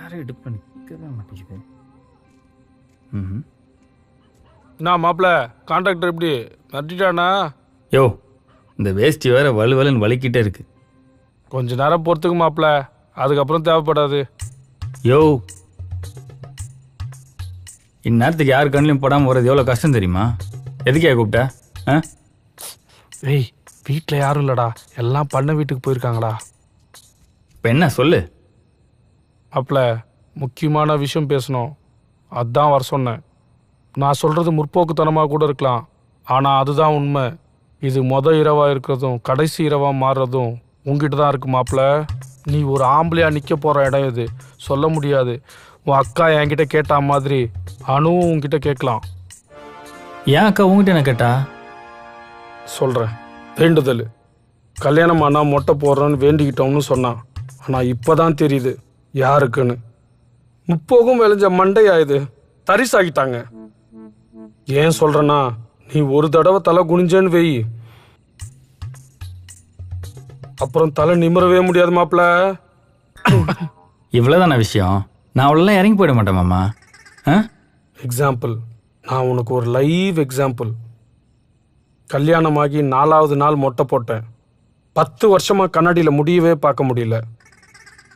யாரும் எடுப்பு நிற்கவே மாட்டேங்குது. நான் மாப்பிள்ள கான்ட்ராக்டர் எப்படி நட்டிட்டானா? யோ, இந்த வேஷ்டி வேற வலுவலுன்னு வலிக்கிட்டே இருக்கு. கொஞ்ச நேரம் பொறுத்துக்கு மாப்பிள்ள, அதுக்கப்புறம் தேவைப்படாது. யோ, இந்நேரத்துக்கு யார் கண்ணிலையும் போடாமல் போகிறது எவ்வளோ கஷ்டம் தெரியுமா? எதுக்கே கூப்பிட்ட? ஆ, ஏய், வீட்டில் யாரும் இல்லைடா, எல்லாம் பண்ண வீட்டுக்கு போயிருக்காங்கடா. இப்போ என்ன சொல்லு? மாப்பிள்ள, முக்கியமான விஷயம் பேசணும், அதான் வர சொன்னேன். நான் சொல்கிறது முற்போக்குத்தனமாக கூட இருக்கலாம், ஆனால் அதுதான் உண்மை. இது இரவாக இருக்கிறதும் கடைசி இரவாக மாறுறதும் உங்ககிட்ட தான் இருக்கு மாப்பிள்ள. நீ ஒரு ஆம்பளையாக நிற்க போகிற இடம் இது, சொல்ல முடியாது. உன் அக்கா என்கிட்ட கேட்டா மாதிரி அணுவும் உங்ககிட்ட கேட்கலாம். ஏன் அக்கா உங்ககிட்ட என்ன கேட்டா? சொல்கிறேன். வேண்டுதல், கல்யாணம் ஆனால் மொட்டை போடுறோன்னு வேண்டிக்கிட்டோம்னு சொன்னான். ஆனால் இப்போ தான் தெரியுது யாருக்குன்னு. முப்போகம் விளைஞ்ச மண்டையா இது, தரிசாகிட்டாங்க. ஏன் சொல்கிறேன்னா, நீ ஒரு தடவை தலை குனிஞ்சேன்னு வெய், அப்புறம் தலை நிமிரவே முடியாது மாப்பிள்ள. இவ்வளோதான விஷயம்? நான் அவ்வளோலாம் இறங்கி போயிட மாட்டேன் மாமா. ஆ, எக்ஸாம்பிள், நான் உனக்கு ஒரு லைவ் எக்ஸாம்பிள். கல்யாணமாகி 4வது நாள் மொட்டை போட்டேன். 10 வருஷமாக கண்ணாடியில் முடியவே பார்க்க முடியல.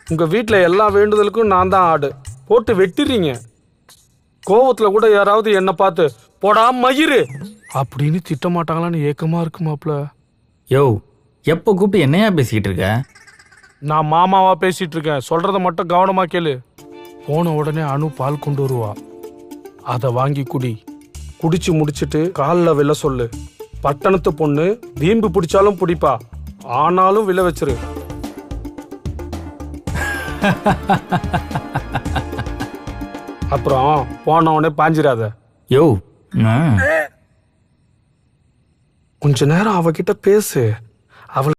உங்கள் வீட்டில் எல்லா வேண்டுதலுக்கும் நான் தான் ஆடு போட்டு வெட்டிடுறீங்க. கோவத்தில் கூட யாராவது என்னை பார்த்து போடா மயிறு அப்படின்னு திட்ட மாட்டாங்களான்னு ஏக்கமாக இருக்கு மாப்பிள்ள. யோ, எப்போ கூப்பிட்டு என்னையா பேசிக்கிட்டு இருக்க? நான் மாமாவா பேசிட்டு இருக்கேன், சொல்றத மட்டும் கவனமா கேளு. போன உடனே அணு பால் கொண்டு வருவா, அதை வாங்கி குடி. குடிச்சு முடிச்சிட்டு காலில் விழ சொல்லு. பட்டணத்து பொண்ணு வீம்பு பிடிச்சாலும் பிடிப்பா, ஆனாலும் விழ வச்சிரு. அப்புறம் போன உடனே பாஞ்சிராத. யோ, கொஞ்ச நேரம் அவகிட்ட பேசு. அவள்